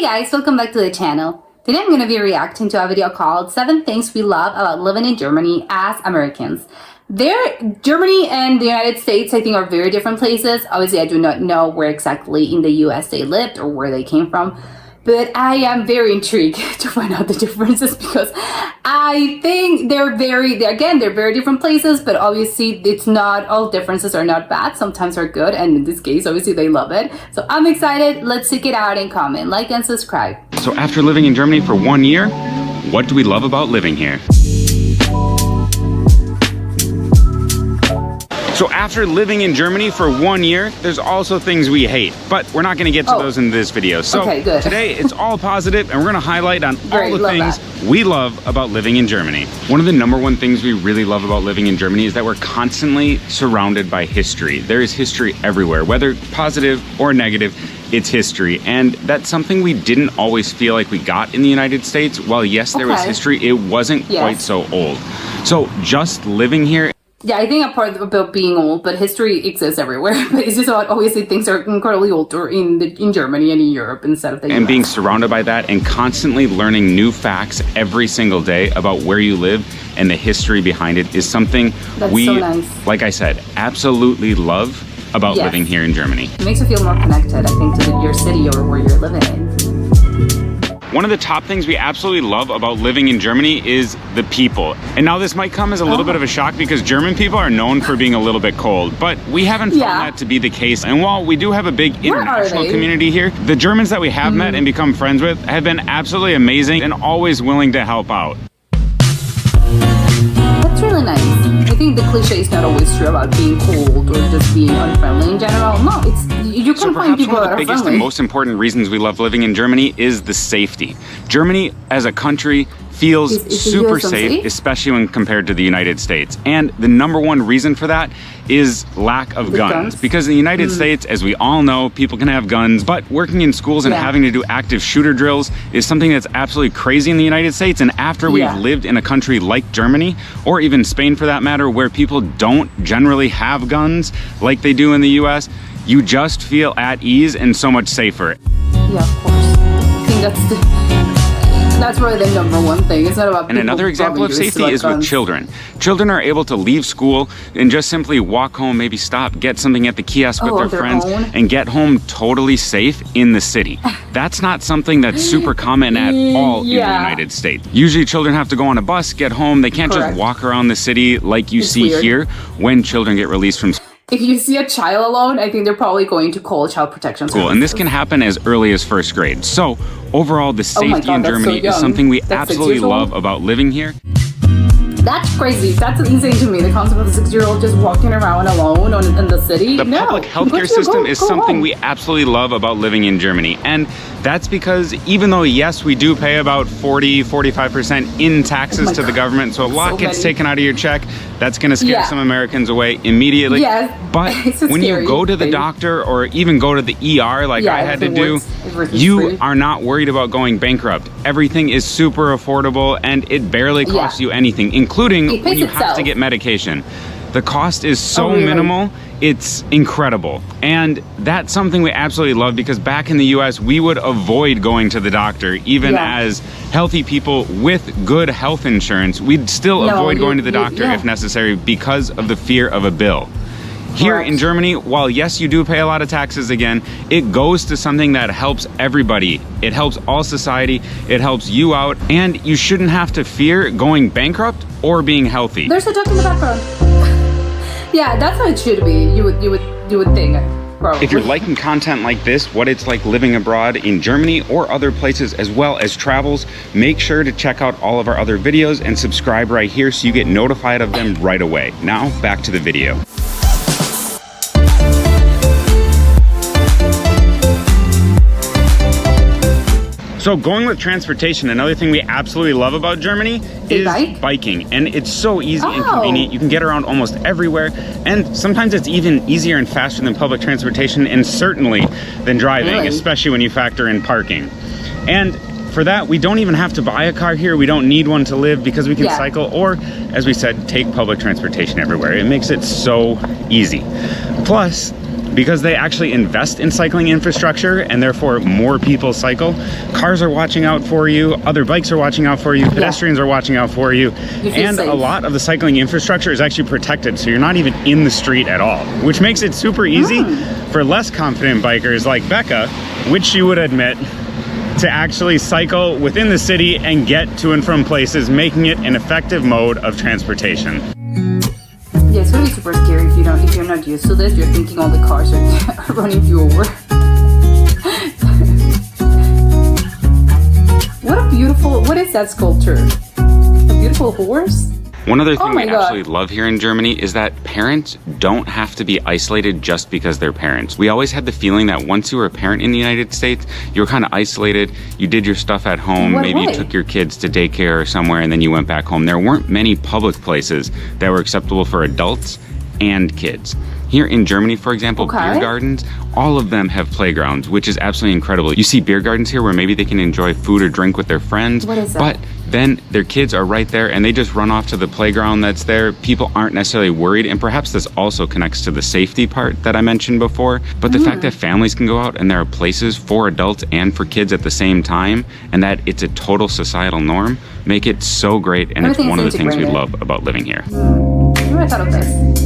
Hey guys, welcome back to the channel. Today I'm going to be reacting to a video called 7 Things We Love About Living in Germany as Americans. Germany and the United States, I think, are very different places. Obviously, I do not know where exactly in the US they lived or where they came from, but I am very intrigued to find out the differences because I think they're very different places, but obviously it's not all differences are not bad. Sometimes are good, and in this case, obviously they love it. So I'm excited. Let's check it out and comment, like, and subscribe. So after living in Germany for 1 year, what do we love about living here? So after living in Germany for 1 year, there's also things we hate, but we're not gonna get to those in this video. So today it's all positive and we're gonna highlight on all the things we love about living in Germany. One of the #1 things we really love about living in Germany is that we're constantly surrounded by history. There is history everywhere, whether positive or negative. It's history, and that's something we didn't always feel like we got in the United States. While yes, there was history, it wasn't quite so old. So just living here. Yeah, I think a part about being old, but history exists everywhere. But it's just about, obviously, things are incredibly older in Germany and in Europe instead of the US. And being surrounded by that and constantly learning new facts every single day about where you live and the history behind it is something we, like I said, absolutely love about living here in Germany. It makes you feel more connected, I think, to your city or where you're living in. One of the top things we absolutely love about living in Germany is the people. And now this might come as a little bit of a shock because German people are known for being a little bit cold, but we haven't found that to be the case. And while we do have a big international community here, the Germans that we have met and become friends with have been absolutely amazing and always willing to help out. That's really nice. I think the cliche is not always true about being cold or just being unfriendly in general. No, you can find people that are friendly. One of the biggest and most important reasons we love living in Germany is the safety. Germany as a country feels super safe, especially when compared to the United States. And the #1 reason for that is lack of guns. Because in the United States, as we all know, people can have guns, but working in schools and having to do active shooter drills is something that's absolutely crazy in the United States. And after we've lived in a country like Germany, or even Spain for that matter, where people don't generally have guns like they do in the US, you just feel at ease and so much safer. Yeah, of course. I think that's really the #1 thing. It's not about. And another example of safety is with children. Children are able to leave school and just simply walk home, maybe stop, get something at the kiosk with their friends, and get home totally safe in the city. That's not something that's super common at all in the United States. Usually children have to go on a bus, get home. They can't just walk around the city like you see here when children get released from school. If you see a child alone, I think they're probably going to call child protection services. And this can happen as early as 1st grade. So overall, the safety in Germany is something we absolutely love about living here. That's crazy. That's insane to me. The concept of a 6-year-old just walking around alone in the city. The public healthcare system is something we absolutely love about living in Germany. And that's because even though, yes, we do pay about 40–45% in taxes to the government, so a lot gets taken out of your check, that's going to scare some Americans away immediately. But when you go to the doctor or even go to the ER like I had to do, you are not worried about going bankrupt. Everything is super affordable and it barely costs you anything, including when you have to get medication. The cost is so minimal, it's incredible. And that's something we absolutely love because back in the US, we would avoid going to the doctor, even as healthy people with good health insurance, we'd still avoid going to the doctor if necessary because of the fear of a bill. Here in Germany, while yes, you do pay a lot of taxes again, it goes to something that helps everybody. It helps all society, it helps you out, and you shouldn't have to fear going bankrupt or being healthy. There's a duck in the background. Yeah, that's how it should be. You would think. Probably. If you're liking content like this, what it's like living abroad in Germany or other places as well as travels, make sure to check out all of our other videos and subscribe right here so you get notified of them right away. Now, back to the video. So going with transportation, another thing we absolutely love about Germany is biking. And it's so easy and convenient. You can get around almost everywhere. And sometimes it's even easier and faster than public transportation and certainly than driving, especially when you factor in parking. And for that, we don't even have to buy a car here. We don't need one to live because we can cycle or, as we said, take public transportation everywhere. It makes it so easy. Plus, because they actually invest in cycling infrastructure and therefore more people cycle. Cars are watching out for you, other bikes are watching out for you, pedestrians are watching out for you, and safe. A lot of the cycling infrastructure is actually protected, so you're not even in the street at all, which makes it super easy for less confident bikers like Becca, which she would admit, to actually cycle within the city and get to and from places, making it an effective mode of transportation. Yeah, it's gonna be super scary if you're not used to this. You're thinking all the cars are running you over. What is that sculpture? A beautiful horse? One other thing Oh my we God. absolutely love here in Germany is that parents don't have to be isolated just because they're parents. We always had the feeling that once you were a parent in the United States, you were kind of isolated. You did your stuff at home. What Maybe way? you took your kids to daycare or somewhere and then you went back home. There weren't many public places that were acceptable for adults and kids. Here in Germany, for example, Okay. beer gardens, all of them have playgrounds, which is absolutely incredible. You see beer gardens here where maybe they can enjoy food or drink with their friends, What is that? but then their kids are right there and they just run off to the playground that's there. People aren't necessarily worried, and perhaps this also connects to the safety part that I mentioned before, but the fact that families can go out and there are places for adults and for kids at the same time, and that it's a total societal norm, make it so great, and it's Everything's one of the things we integrated. love about living here. Never thought of this.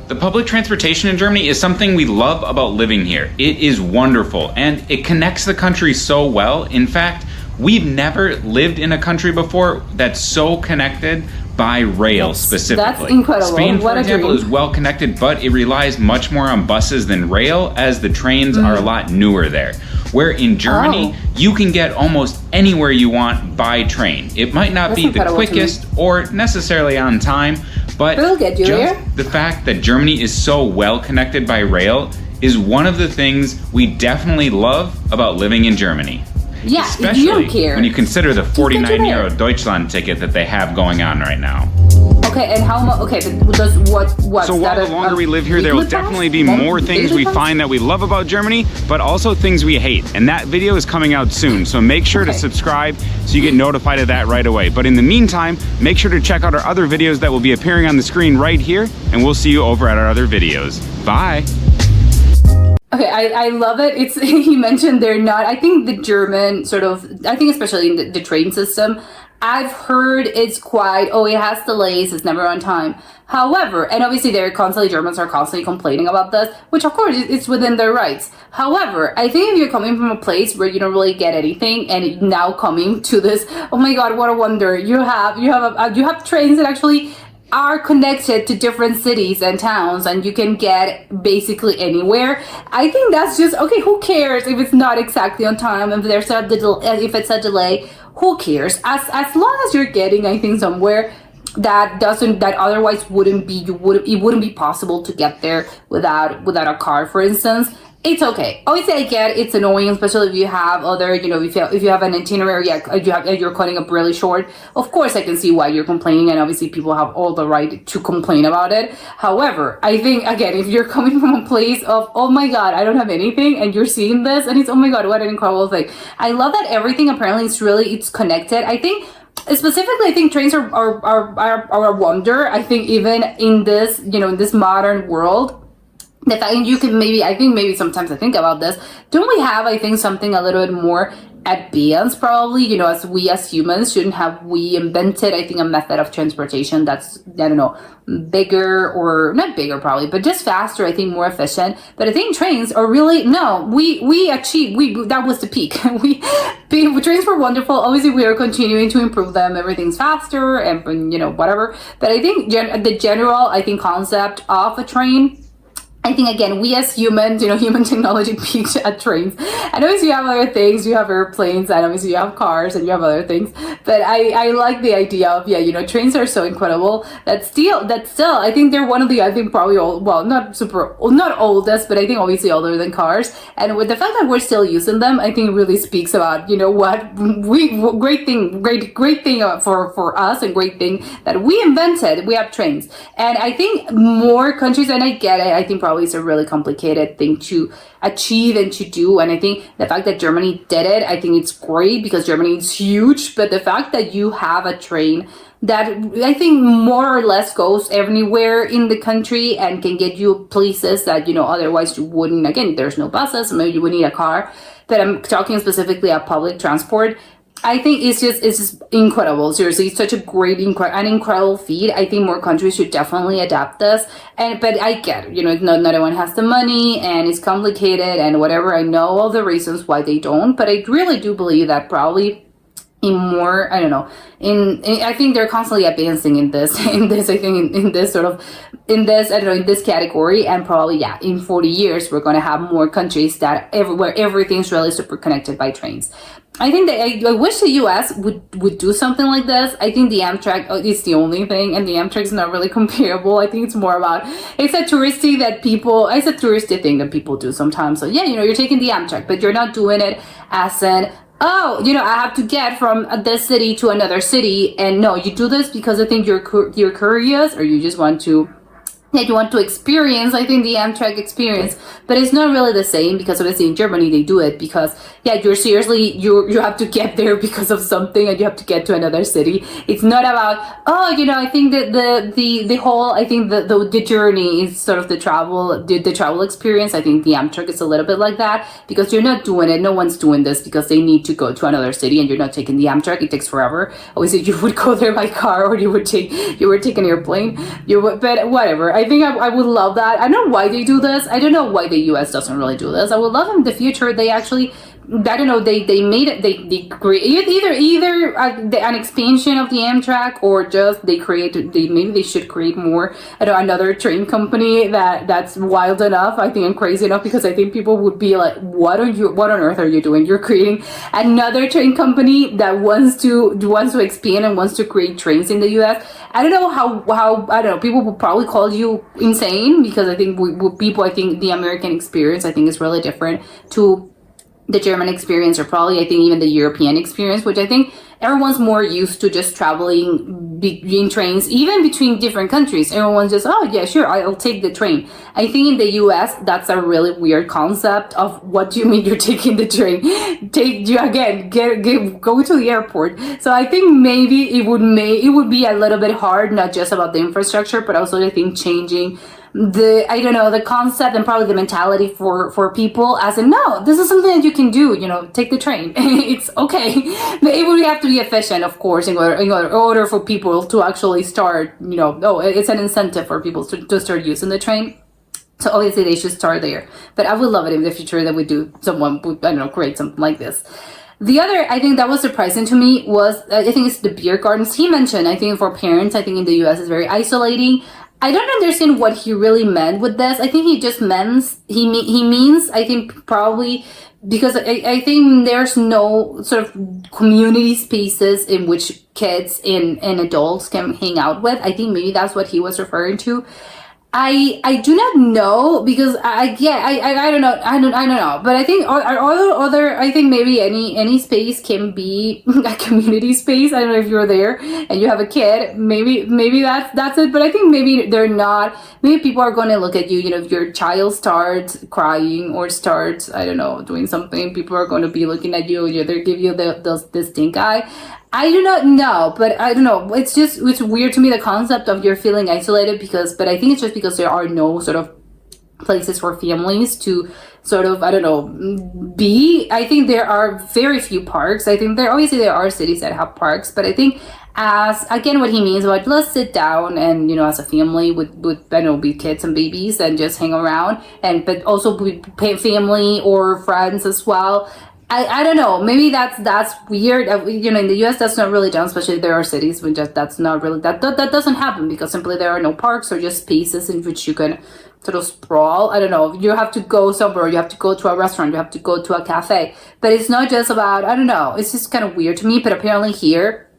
The public transportation in Germany is something we love about living here. It is wonderful and it connects the country so well. In fact, we've never lived in a country before that's so connected by rail specifically. That's incredible. Spain, for What a example, dream. is well connected, but it relies much more on buses than rail, as the trains are a lot newer there. Where in Germany, you can get almost anywhere you want by train. It might not That's be the incredible to me. quickest or necessarily on time, but It'll get you just there. the fact that Germany is so well connected by rail is one of the things we definitely love about living in Germany. Yeah, Especially you don't care. when you consider the 49 there. euro Deutschland ticket that they have going on right now. Okay, and how much? Okay, but does what? So while the longer we live here, there will definitely be more things we find that we love about Germany, but also things we hate. And that video is coming out soon, so make sure to Okay. subscribe so you get notified of that right away. But in the meantime, make sure to check out our other videos that will be appearing on the screen right here, and we'll see you over at our other videos. Bye! Okay, I love it. It's he mentioned they're not. I think the German sort of. I think especially in the train system, I've heard it's quite. Oh, it has delays. It's never on time. However, and obviously Germans are constantly complaining about this, which of course it's within their rights. However, I think if you're coming from a place where you don't really get anything, and now coming to this, oh my God, what a wonder! You have trains that actually are connected to different cities and towns, and you can get basically anywhere. I think that's just okay. Who cares if it's not exactly on time? If there's if it's a delay, who cares? As long as you're getting, I think, somewhere that otherwise wouldn't be it wouldn't be possible to get there without a car, for instance. It's okay. Obviously, I get it's annoying, especially if you have other, if you have an itinerary, you're cutting up really short. Of course, I can see why you're complaining, and obviously, people have all the right to complain about it. However, I think again, if you're coming from a place of, oh my God, I don't have anything, and you're seeing this, and it's, oh my God, what an incredible thing. I love that everything apparently it's connected. I think. Specifically, I think trains are a wonder. I think even in this, in this modern world, the fact you can maybe sometimes I think about this. Don't we have, I think, something a little bit more advanced, probably, as we as humans shouldn't have we invented, I think, a method of transportation that's, I don't know, bigger, or not bigger probably, but just faster, I think, more efficient. But I think trains are really, no, we achieved, that was the peak. Trains were wonderful. Obviously, we are continuing to improve them. Everything's faster and, whatever. But I think the general, I think, concept of a train, I think, again, we as humans, human technology peaked at trains. And obviously you have other things, you have airplanes, and obviously you have cars, and you have other things. But I like the idea of, trains are so incredible that still, I think they're one of the, probably old, well, not oldest, but I think obviously older than cars. And with the fact that we're still using them, I think really speaks about, great thing for us, and great thing that we invented. We have trains. And I think more countries, and I get it, I think probably always a really complicated thing to achieve and to do. And I think the fact that Germany did it, I think it's great because Germany is huge. But the fact that you have a train that I think more or less goes everywhere in the country and can get you places that, otherwise you wouldn't. Again, there's no buses, maybe you would need a car, but I'm talking specifically about public transport. I think it's just incredible. Seriously, it's such a great, an incredible feat. I think more countries should definitely adapt this. But I get it, not everyone has the money and it's complicated and whatever. I know all the reasons why they don't, but I really do believe that probably in more, I don't know, I think they're constantly advancing in this category, and probably, in 40 years, we're going to have more countries where everything's really super connected by trains. I think that I wish the U.S. would do something like this. I think the Amtrak is the only thing, and the Amtrak is not really comparable. I think it's more about, it's a touristy thing that people do sometimes. So you're taking the Amtrak, but you're not doing it as an, I have to get from this city to another city. And no, you do this because I think you're curious, or you just want to, you want to experience, I think, the Amtrak experience. But it's not really the same, because obviously in Germany they do it because, you have to get there because of something, and you have to get to another city. It's not about, I think that the whole, I think the journey is sort of the travel experience. I think the Amtrak is a little bit like that, because you're not doing it. No one's doing this because they need to go to another city, and you're not taking the Amtrak. It takes forever. Obviously, you would go there by car, or you would take an airplane. But whatever. I think I would love that. I don't know why they do this. I don't know why the U.S. doesn't really do this. I would love in the future they actually, I don't know, they made it, they create either an expansion of the Amtrak, or just maybe they should create more, another train company that's wild enough, I think, and crazy enough, because I think people would be like, what on earth are you doing? You're creating another train company that wants to expand and wants to create trains in the US. I don't know how I don't know, people will probably call you insane, because I think I think the American experience, I think, is really different to the German experience, or probably, I think, even the European experience, which I think everyone's more used to just traveling between trains, even between different countries. Everyone's just, oh yeah, sure, I'll take the train. I think in the US, that's a really weird concept of, what do you mean you're taking the train? Go to the airport. So I think maybe it would be a little bit hard, not just about the infrastructure, but also, I think, changing the concept and probably the mentality for people, as in, no, this is something that you can do, take the train. It's okay. But it would have to be efficient, of course, in order for people to actually start, it's an incentive for people to start using the train. So obviously they should start there. But I would love it in the future that we do, someone would, create something like this. The other, I think, that was surprising to me was, I think it's the beer gardens. He mentioned, I think, for parents, I think in the US is very isolating. I don't understand what he really meant with this. I think he just means, I think, probably because I think there's no sort of community spaces in which kids and adults can hang out with. I think maybe that's what he was referring to. I do not know, because I don't know. I don't know. But I think other I think maybe any space can be a community space. I don't know if you're there and you have a kid. Maybe that's it. But I think maybe they're not. Maybe people are going to look at you. If your child starts crying or starts, I don't know, doing something, people are going to be looking at you. They give you this stink eye. I do not know, but I don't know. It's weird to me, the concept of you're feeling isolated, but I think it's just because there are no sort of places for families to sort of, I don't know, be. I think there are very few parks. I think there are cities that have parks, but I think, as again, what he means about, let's sit down and, as a family with I don't know, be kids and babies and just hang around, but also with family or friends as well. I don't know. Maybe that's weird. In the U.S. that's not really done, especially if there are cities where that's not really, that doesn't happen, because simply there are no parks or just spaces in which you can sort of sprawl. I don't know. You have to go somewhere. You have to go to a restaurant. You have to go to a cafe. But it's not just about, I don't know. It's just kind of weird to me. But apparently here,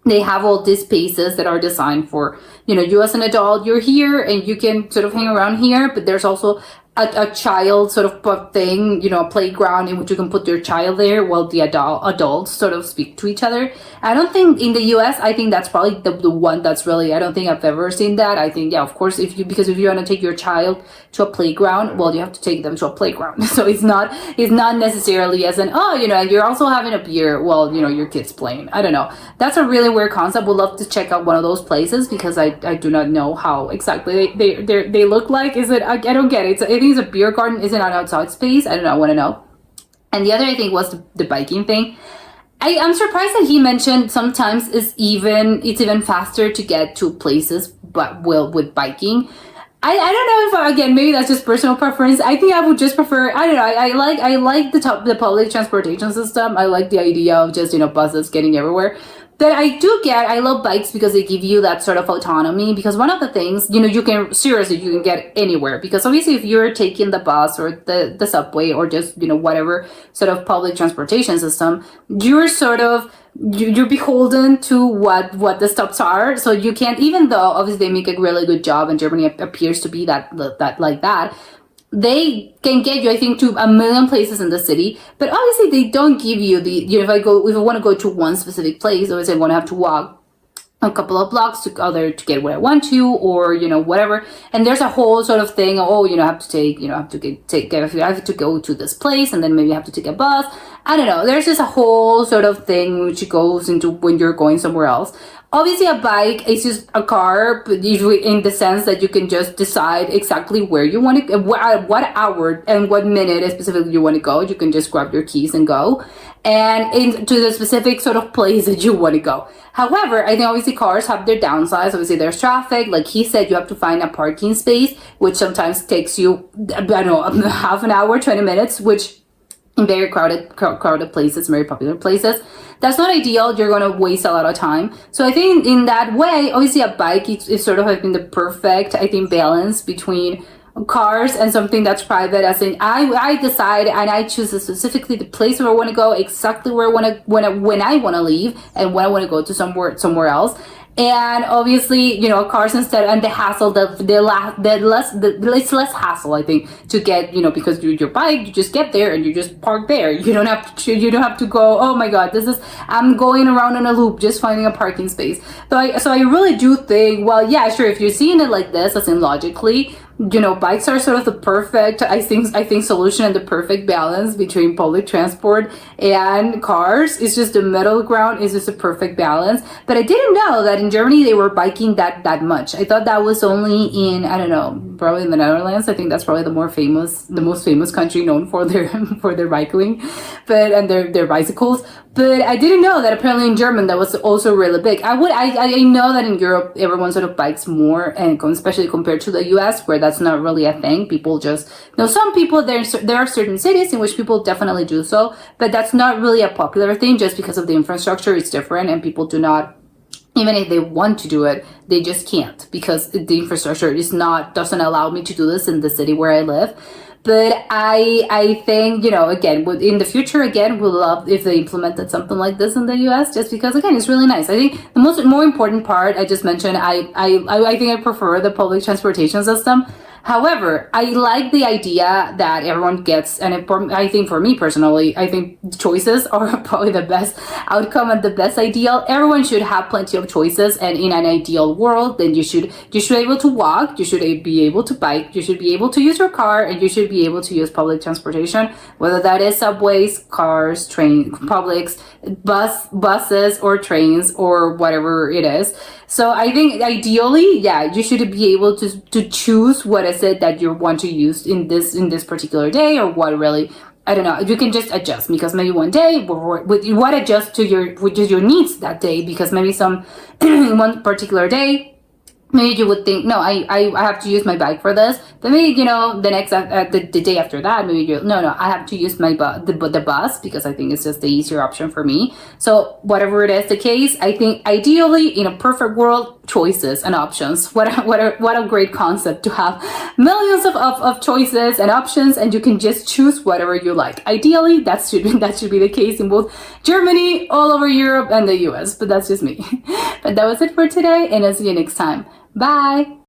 they have all these spaces that are designed for, you as an adult, you're here and you can sort of hang around here, but there's also a child sort of thing, you know, a playground in which you can put your child there while the adults sort of speak to each other. I don't think in the US, I think that's probably the one that's really, I don't think I've ever seen that. I think, yeah, of course, because if you want to take your child to a playground, well, you have to take them to a playground. So it's not necessarily as an, oh, you know, you're also having a beer while, you know, your kid's playing. I don't know. That's a really weird concept. Would love to check out one of those places because I do not know how exactly they look like. Is it, I don't get it. I think it's a beer garden. Is it an outside space? I don't know. I want to know. And the other, I think, was the biking thing. I'm surprised that he mentioned sometimes it's even faster to get to places, but with biking. I don't know if, again, maybe that's just personal preference. I think I would just prefer, I don't know, I like the public transportation system. I like the idea of just, you know, buses getting everywhere. But I love bikes because they give you that sort of autonomy. Because one of the things, you know, you can get anywhere. Because obviously if you're taking the bus or the subway or just, you know, whatever sort of public transportation system, you're sort of, you're beholden to what the stops are. So you can't, even though obviously they make a really good job and Germany appears to be that like that, they can get you, I think, to a million places in the city, but obviously they don't give you if I want to go to one specific place, obviously I want to have to walk a couple of blocks to get where I want to, or, you know, whatever. And there's a whole sort of thing, oh, you know, I have to go to this place, and then maybe I have to take a bus. I don't know. There's just a whole sort of thing which goes into when you're going somewhere else. Obviously, a bike is just a car, but usually in the sense that you can just decide exactly where you want to, what hour and what minute specifically you want to go. You can just grab your keys and go, and into the specific sort of place that you want to go. However, I think obviously cars have their downsides. Obviously, there's traffic. Like he said, you have to find a parking space, which sometimes takes you, I don't know, half an hour, 20 minutes, which in very crowded places, very popular places, that's not ideal. You're going to waste a lot of time. So I think in that way, obviously a bike is sort of having the perfect, I think, balance between cars and something that's private, as in I decide and I choose specifically the place where I want to go, exactly where I want to, when I want to leave, and when I want to go to somewhere else. And obviously, you know, cars instead, and the hassle, it's less hassle, I think, to get, you know, because your bike, you just get there and you just park there. You don't have to go, oh my God, I'm going around in a loop just finding a parking space. So I really do think, well, yeah, sure, if you're seeing it like this, as in logically, you know, bikes are sort of the perfect, I think solution and the perfect balance between public transport and cars. It's just the middle ground is just a perfect balance. But I didn't know that in Germany they were biking that much. I thought that was only in, I don't know, probably in the Netherlands. I think that's probably the most famous country known for their biking, and their bicycles. But I didn't know that apparently in German that was also really big. I know that in Europe everyone sort of bikes more, and especially compared to the US, where that's not really a thing. People just, you know, some people, there are certain cities in which people definitely do so, but that's not really a popular thing just because of the infrastructure. It's different, and people do not, even if they want to do it, they just can't, because the infrastructure doesn't allow me to do this in the city where I live. But I think, you know, again, in the future, again, we'll love if they implemented something like this in the US, just because, again, it's really nice. I think the more important part I just mentioned, I think I prefer the public transportation system. However, I like the idea that everyone gets, and I think for me personally, I think choices are probably the best outcome and the best ideal. Everyone should have plenty of choices, and in an ideal world, then you should be able to walk, you should be able to bike, you should be able to use your car, and you should be able to use public transportation, whether that is subways, cars, publics, buses or trains or whatever it is. So I think ideally, yeah, you should be able to choose what is it that you want to use in this particular day, or what really, I don't know. You can just adjust, because maybe one day what adjust to your needs that day, because maybe one particular day, maybe you would think, no, I have to use my bike for this. But maybe, you know, the day after that, maybe I have to use the bus, because I think it's just the easier option for me. So whatever it is the case, I think ideally in a perfect world, choices and options. What a great concept to have millions of choices and options, and you can just choose whatever you like. Ideally, that should be the case in both Germany, all over Europe, and the US. But that's just me. But that was it for today, and I'll see you next time. Bye!